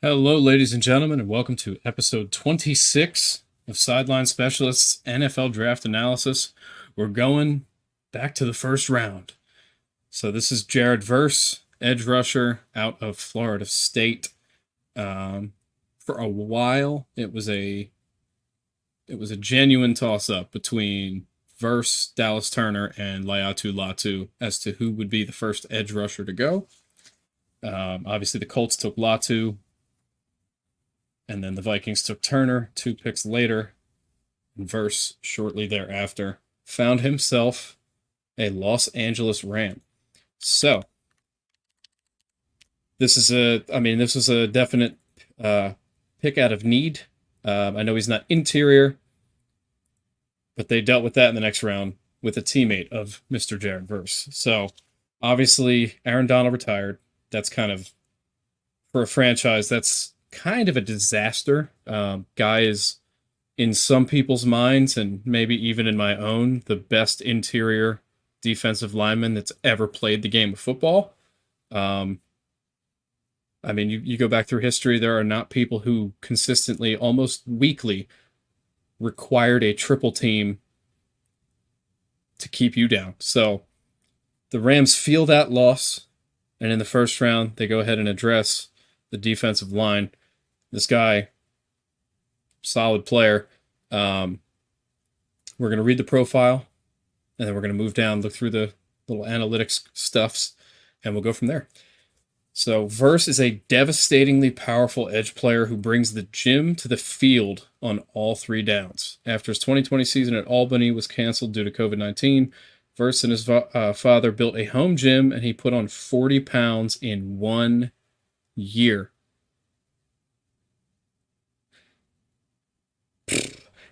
Hello, ladies and gentlemen, and welcome to episode 26 of Sideline Specialists NFL Draft Analysis. We're going back to the first round. So this is Jared Verse, edge rusher out of Florida State. For a while, it was a genuine toss-up between Verse, Dallas Turner, and Laiatu Latu as to who would be the first edge rusher to go. Obviously, the Colts took Latu. And then the Vikings took Turner 2 picks later. And Verse, shortly thereafter, found himself a Los Angeles Ram. So, this was a definite pick out of need. I know he's not interior, but they dealt with that in the next round with a teammate of Mr. Jared Verse. So, obviously, Aaron Donald retired. That's kind of, for a franchise, that's kind of a disaster. Guy is, in some people's minds, and maybe even in my own, the best interior defensive lineman that's ever played the game of football. You go back through history, there are not people who consistently, almost weekly, required a triple team to keep you down. So the Rams feel that loss, and in the first round, they go ahead and address the defensive line. This guy, solid player. We're going to read the profile, and then we're going to move down, look through the little analytics stuffs, and we'll go from there. So Verse is a devastatingly powerful edge player who brings the gym to the field on all 3 downs. After his 2020 season at Albany was canceled due to COVID-19, Verse and his father built a home gym, and he put on 40 pounds in 1 year.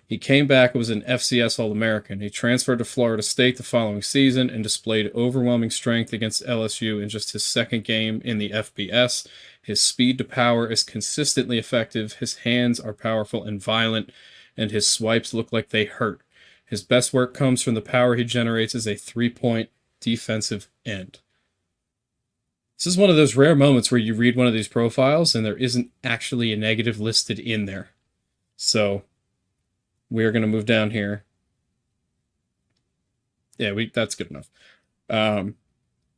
He came back and was an FCS All-American. He transferred to Florida State the following season and displayed overwhelming strength against LSU in just his second game in the FBS. His speed to power is consistently effective. His hands are powerful and violent, and his swipes look like they hurt. His best work comes from the power he generates as a 3-point defensive end. This is one of those rare moments where you read one of these profiles and there isn't actually a negative listed in there. So we are going to move down here. Yeah, that's good enough.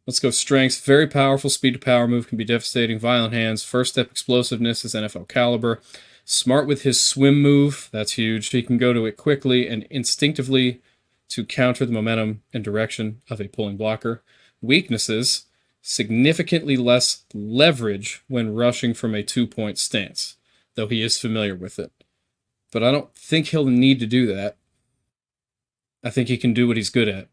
Let's go strengths. Very powerful speed to power move, can be devastating. Violent hands. First step explosiveness is NFL caliber. Smart with his swim move. That's huge. He can go to it quickly and instinctively to counter the momentum and direction of a pulling blocker. Weaknesses. Significantly less leverage when rushing from a 2-point stance, though he is familiar with it. But I don't think he'll need to do that. I think he can do what he's good at.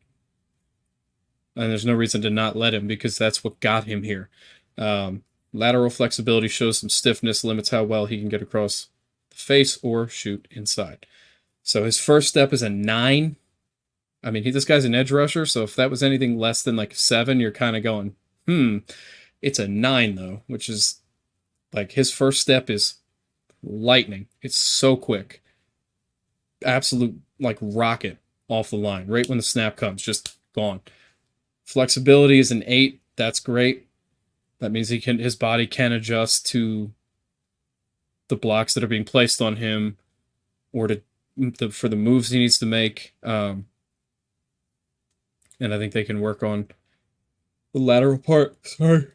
And there's no reason to not let him, because that's what got him here. Lateral flexibility shows some stiffness, limits how well he can get across the face or shoot inside. So his first step is a 9. This guy's an edge rusher, so if that was anything less than like a 7, you're kind of going, It's a 9, though, which is like his first step is lightning. It's so quick. Absolute like rocket off the line. Right when the snap comes, just gone. Flexibility is an 8. That's great. That means his body can adjust to the blocks that are being placed on him, or for the moves he needs to make. And I think they can work on the lateral part. Sorry.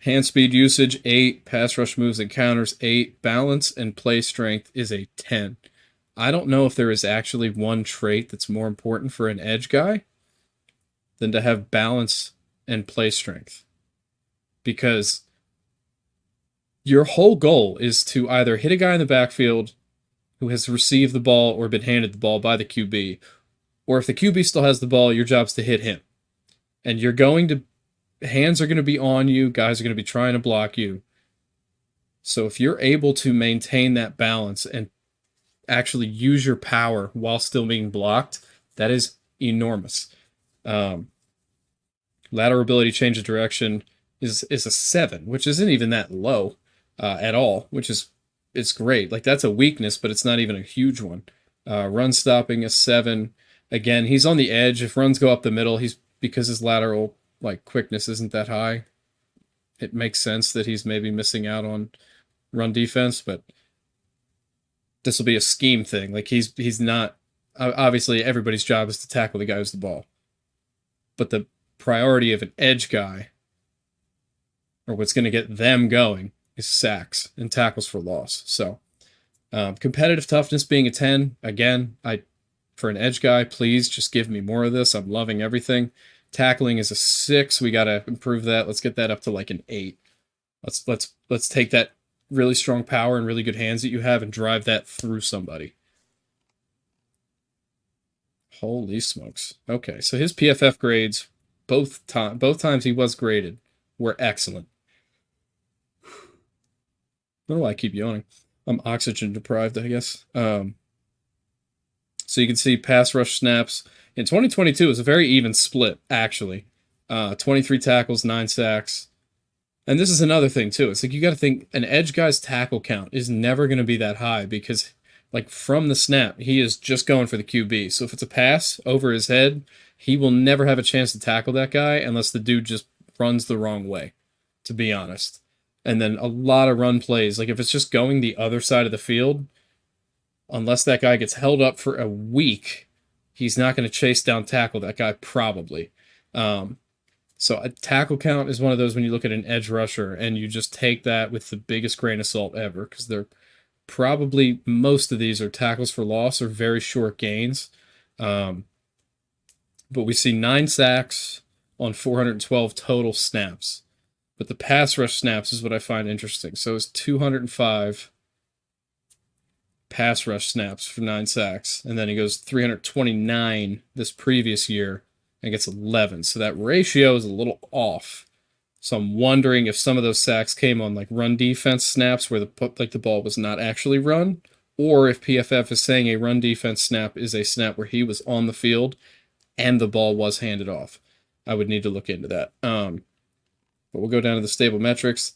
Hand speed usage, 8. Pass rush moves and counters, 8. Balance and play strength is a 10. I don't know if there is actually one trait that's more important for an edge guy than to have balance and play strength. Because your whole goal is to either hit a guy in the backfield who has received the ball or been handed the ball by the QB, or if the QB still has the ball, your job's to hit him. And hands are going to be on you, guys are going to be trying to block you. So if you're able to maintain that balance and actually use your power while still being blocked, that is enormous. Lateral ability, change of direction is a 7, which isn't even that low at all, which is it's great. Like, that's a weakness, but it's not even a huge one. Run stopping is 7. Again, he's on the edge. If runs go up the middle, because his lateral quickness isn't that high. it makes sense that he's maybe missing out on run defense, but this will be a scheme thing. Like he's not obviously everybody's job is to tackle the guy who's the ball, but the priority of an edge guy or what's going to get them going is sacks and tackles for loss. So competitive toughness being a 10 again. For an edge guy, please just give me more of this. I'm loving everything. Tackling is a 6. We got to improve that. Let's get that up to like an 8. Let's take that really strong power and really good hands that you have and drive that through somebody. Holy smokes. Okay, so his PFF grades both times he was graded were excellent. I don't know why I keep yawning. I'm oxygen deprived, I guess. So you can see pass rush snaps. In 2022, it was a very even split, actually. 23 tackles, 9 sacks. And this is another thing, too. It's like you got to think an edge guy's tackle count is never going to be that high because, like, from the snap, he is just going for the QB. So if it's a pass over his head, he will never have a chance to tackle that guy unless the dude just runs the wrong way, to be honest. And then a lot of run plays. Like, if it's just going the other side of the field, unless that guy gets held up for a week, he's not going to chase down tackle that guy probably. So a tackle count is one of those when you look at an edge rusher and you just take that with the biggest grain of salt ever because they're probably most of these are tackles for loss or very short gains. But we see 9 sacks on 412 total snaps. But the pass rush snaps is what I find interesting. So it's 205 pass rush snaps for 9 sacks. And then he goes 329 this previous year and gets 11. So that ratio is a little off. So I'm wondering if some of those sacks came on like run defense snaps where the ball was not actually run, or if PFF is saying a run defense snap is a snap where he was on the field and the ball was handed off. I would need to look into that. But we'll go down to the stable metrics.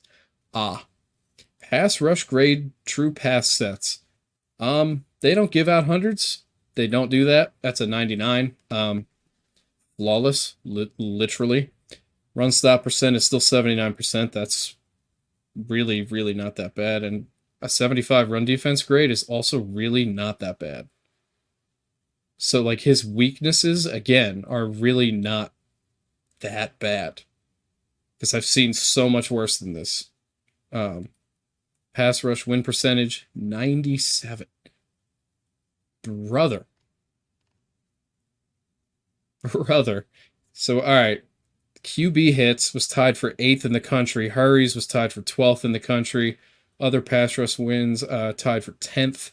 Pass rush grade true pass sets. They don't give out hundreds. They don't do that. That's a 99. Flawless, literally. Run stop percent is still 79%. That's really, really not that bad. And a 75 run defense grade is also really not that bad. So, like, his weaknesses, again, are really not that bad. Because I've seen so much worse than this. Pass rush win percentage, 97. Brother. So, all right. QB hits was tied for 8th in the country. Hurries was tied for 12th in the country. Other pass rush wins tied for 10th.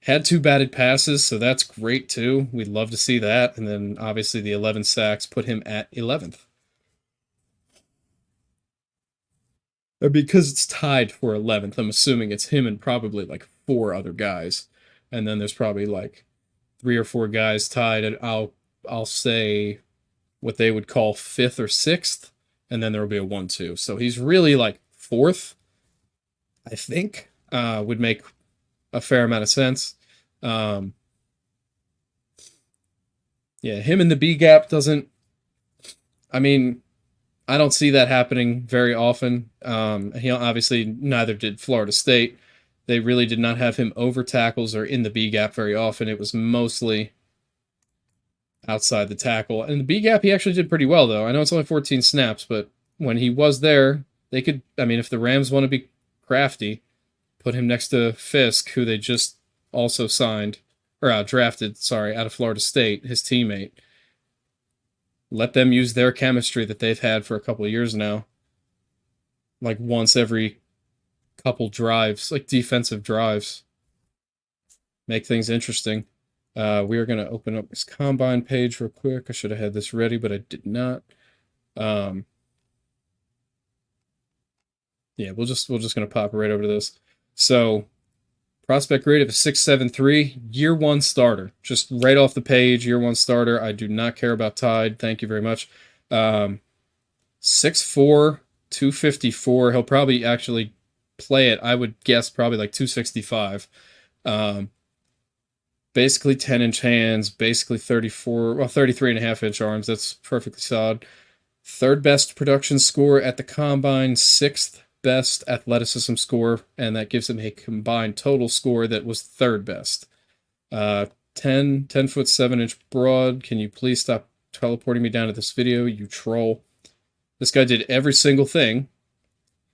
Had 2 batted passes, so that's great too. We'd love to see that. And then obviously the 11 sacks put him at 11th. Because it's tied for 11th, I'm assuming it's him and probably like 4 other guys. And then there's probably like 3 or 4 guys tied. And I'll say what they would call 5th or 6th. And then there will be a 1-2. So he's really like 4th, I think, would make a fair amount of sense. Yeah, him in the B gap doesn't. I mean, I don't see that happening very often. He obviously neither did Florida State. They really did not have him over tackles or in the B gap very often. It was mostly outside the tackle. And the B gap, he actually did pretty well, though. I know it's only 14 snaps, but when he was there, they could. I mean, if the Rams want to be crafty, put him next to Fisk, who they just also signed or drafted, out of Florida State, his teammate. Let them use their chemistry that they've had for a couple of years now. Like once every couple drives, like defensive drives. Make things interesting. We are going to open up this combine page real quick. I should have had this ready, but I did not. Yeah, we're just going to pop right over to this. So, prospect grade of a 6.73, year 1 starter. Just right off the page, year 1 starter. I do not care about Tide. Thank you very much. 6'4", 254. He'll probably actually play it, I would guess, probably like 265. Basically 10-inch hands, basically 33.5-inch arms. That's perfectly solid. Third best production score at the combine, sixth best athleticism score, and that gives him a combined total score that was third best. 10 foot 7 inch broad. Can you please stop teleporting me down to this video, you troll? This guy did every single thing.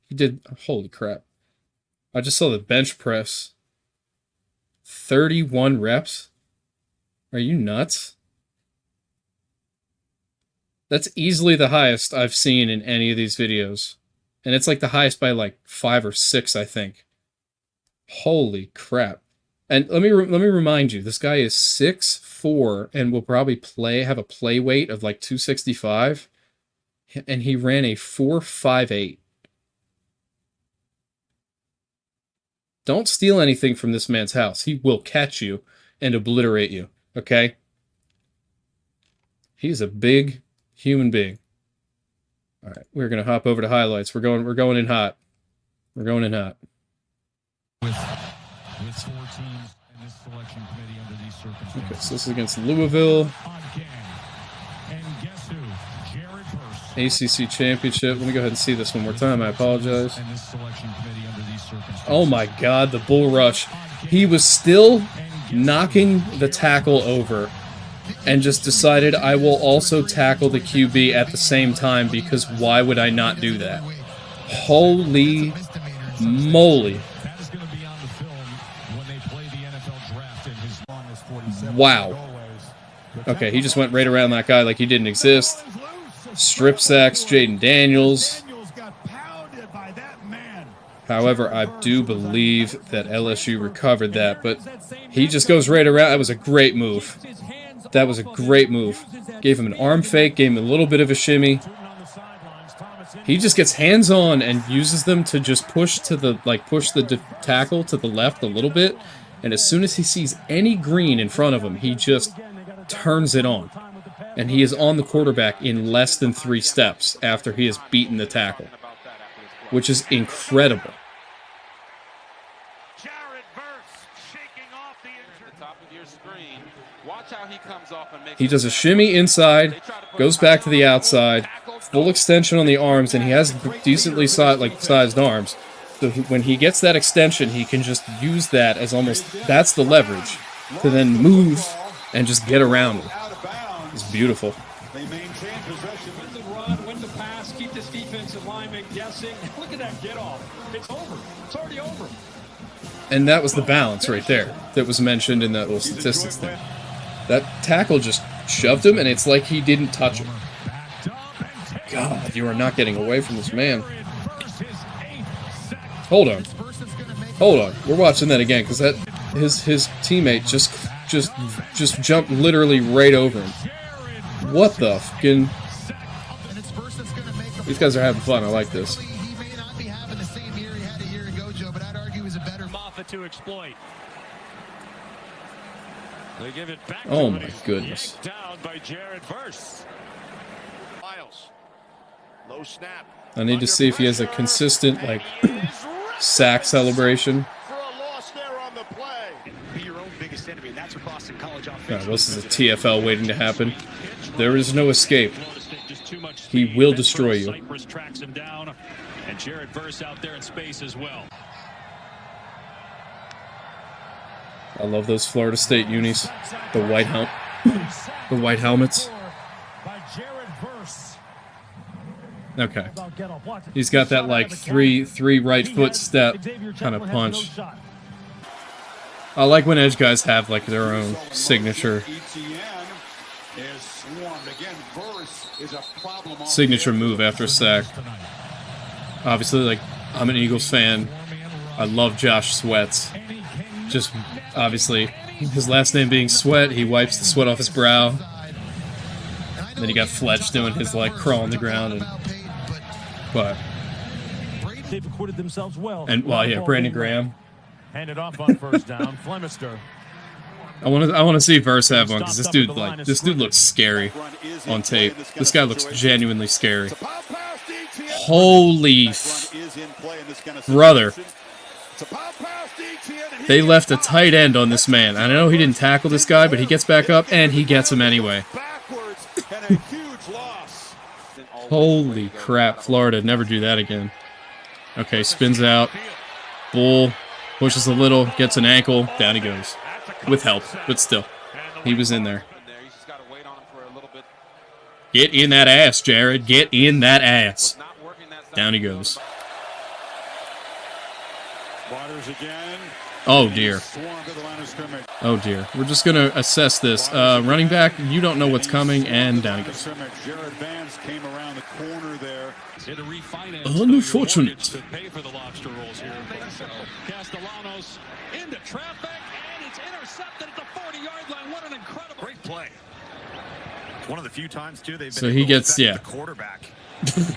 He did, holy crap. I just saw the bench press. 31 reps? Are you nuts? That's easily the highest I've seen in any of these videos. And it's like the highest by like 5 or 6, I think. Holy crap. And let me remind you, this guy is 6'4" and will probably have a play weight of like 265. And he ran a 4.58. Don't steal anything from this man's house. He will catch you and obliterate you, okay? He's a big human being. All right, we're going to hop over to highlights. We're going in hot. We're going in hot. With 4 teams in this selection committee under these circumstances. Okay, so this is against Louisville. And guess who? Jared Verse. ACC Championship. Let me go ahead and see this one more time. I apologize. Oh my God, the bull rush. He was still knocking the tackle over and just decided I will also tackle the QB at the same time because why would I not do that? Holy moly. Wow. Okay, he just went right around that guy like he didn't exist. Strip sacks, Jaden Daniels. However, I do believe that LSU recovered that, but he just goes right around. That was a great move. That was a great move. Gave him an arm fake, gave him a little bit of a shimmy. He just gets hands-on and uses them to just push the tackle to the left a little bit, and as soon as he sees any green in front of him, he just turns it on. And he is on the quarterback in less than 3 steps after he has beaten the tackle, which is incredible. He does a shimmy inside, goes back to the outside, full extension on the arms, and he has decently sized arms. So when he gets that extension, he can just use that as that's the leverage, to then move and just get around him. It's beautiful. They maintain possession. Win the run, win the pass, keep this defensive lineman guessing. Look at that get off. It's over. It's already over. And that was the balance right there that was mentioned in that little statistics thing. That tackle just shoved him, and it's like he didn't touch him. God, you are not getting away from this man. Hold on. Hold on. We're watching that again, because that his teammate just jumped literally right over him. What the fucking... These guys are having fun. I like this. Oh my goodness. I need to see if he has a consistent, sack celebration. God, this is a TFL waiting to happen. There is no escape. He will destroy you. And Jared Verse out there in space as well. I love those Florida State unis. The white helmets. Okay. He's got that three right foot step kind of punch. I like when edge guys have their own signature move after a sack. Obviously, I'm an Eagles fan. I love Josh Sweats. Just obviously his last name being Sweat, he wipes the sweat off his brow. And then you got Fletch doing his crawl on the ground They've acquitted themselves well. And Brandon Graham. Handed off on first down. Flemister. I want to see Verse have one because this dude looks scary on tape. This guy looks genuinely scary. Holy brother. They left a tight end on this man. I know he didn't tackle this guy, but he gets back up and he gets him anyway. Holy crap, Florida, never do that again. Okay, spins out. Bull pushes a little, gets an ankle, down he goes. With help, but still. He was in there. Get in that ass, Jared. Get in that ass. Down he goes. Oh, dear. Oh, dear. We're just going to assess this. Running back, you don't know what's coming, and down he goes. Unfortunate. Castellanos into traffic, and it's intercepted at the 40-yard line. What an incredible great play. One of the few times too they've been so he gets the quarterback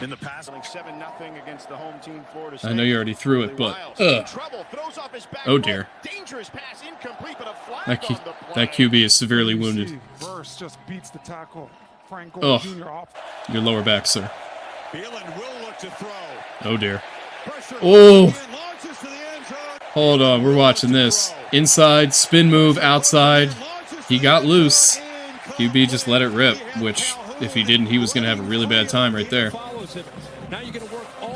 in the past. 7-0 against the home team, Florida I know you already threw it, but oh dear. That QB is severely wounded. Oh, your lower back, sir. Oh dear. Oh. Hold on, we're watching this. Inside, spin move, outside. He got loose. QB just let it rip, which, if he didn't, he was going to have a really bad time right there.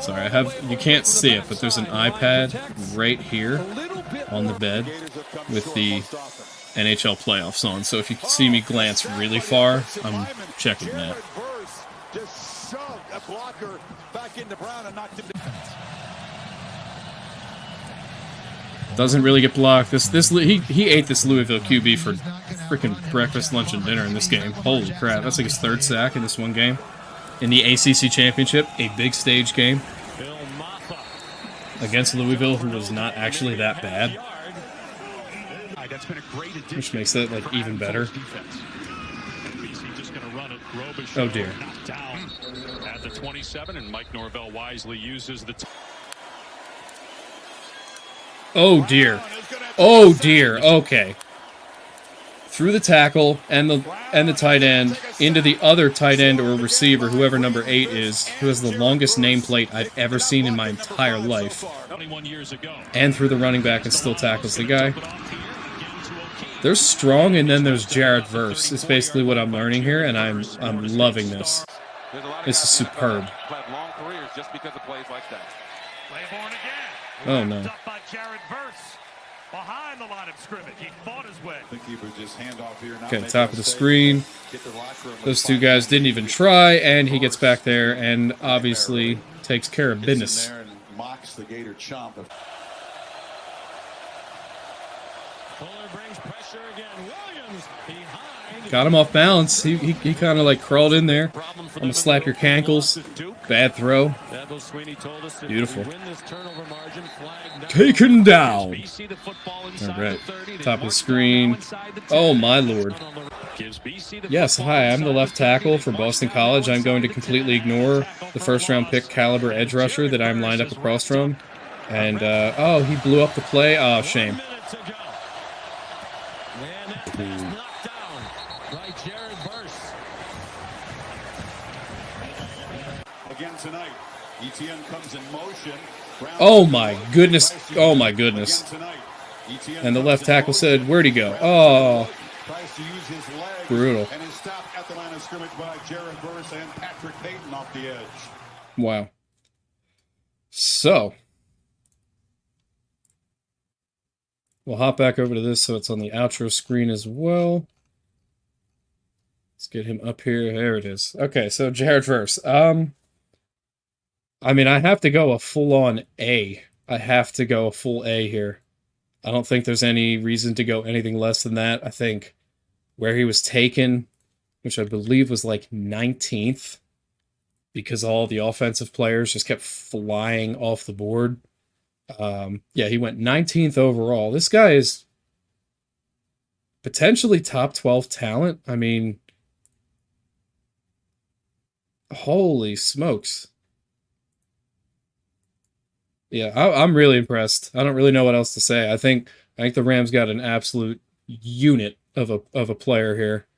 Sorry, you can't see it, but there's an iPad right here on the bed with the NHL playoffs on. So if you can see me glance really far, I'm checking that. Doesn't really get blocked. He ate this Louisville QB for freaking breakfast, lunch, and dinner in this game. Holy crap! That's like his third sack in this one game. In the ACC championship, a big stage game against Louisville, who was not actually that bad, which makes that like even better. Oh dear. At the 27, and Mike Norvell wisely uses the. Oh dear. Oh dear. Okay. Through the tackle and the tight end into the other tight end or receiver, whoever number 8 is, who has the longest nameplate I've ever seen in my entire life. And through the running back and still tackles the guy. There's Strong and then there's Jared Verse. It's basically what I'm learning here, and I'm loving this. This is superb. Oh no. Okay, top of the screen. Those two guys didn't even try, and he gets back there and obviously takes care of business. Got him off balance. He kind of like crawled in there. I'm gonna slap your cankles. Bad throw. Beautiful. Taken down. All right. Top of the screen. Oh my lord. Yes, hi. I'm the left tackle for Boston College. I'm going to completely ignore the first-round pick caliber edge rusher that I'm lined up across from. And oh, he blew up the play. Oh, shame. Tonight, ETN comes in motion. Oh my goodness. Oh my goodness. And the left tackle said, where'd he go? Oh. Brutal. And is stopped at the line of scrimmage by Jared Verse and Patrick Payton off the edge. Wow. So, we'll hop back over to this so it's on the outro screen as well. Let's get him up here. There it is. Okay, so Jared Verse. I mean, I have to go a full-on A. I have to go a full A here. I don't think there's any reason to go anything less than that. I think where he was taken, which I believe was like 19th, because all the offensive players just kept flying off the board. Yeah, he went 19th overall. This guy is potentially top 12 talent. I mean, holy smokes. Yeah, I'm really impressed. I don't really know what else to say. I think the Rams got an absolute unit of a player here,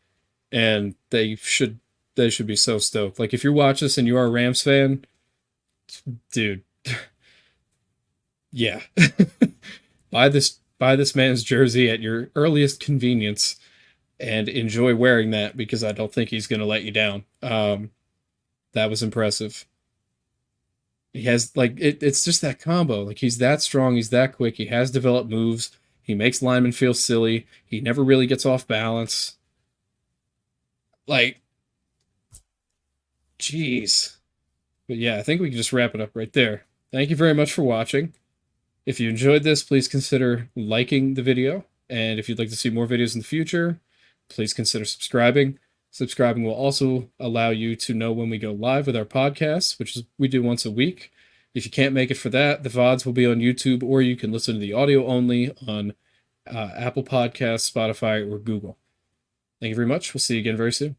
and they should be so stoked. Like, if you watch this and you are a Rams fan, dude, yeah, buy this man's jersey at your earliest convenience and enjoy wearing that, because I don't think he's going to let you down. That was impressive. He has, like, it's just that combo. Like, he's that strong, he's that quick, he has developed moves, he makes linemen feel silly, he never really gets off balance. Like, jeez. But yeah, I think we can just wrap it up right there. Thank you very much for watching. If you enjoyed this, please consider liking the video. And if you'd like to see more videos in the future, please consider subscribing. Subscribing will also allow you to know when we go live with our podcasts, which is we do once a week. If you can't make it for that, the VODs will be on YouTube, or you can listen to the audio only on Apple Podcasts, Spotify, or Google. Thank you very much. We'll see you again very soon.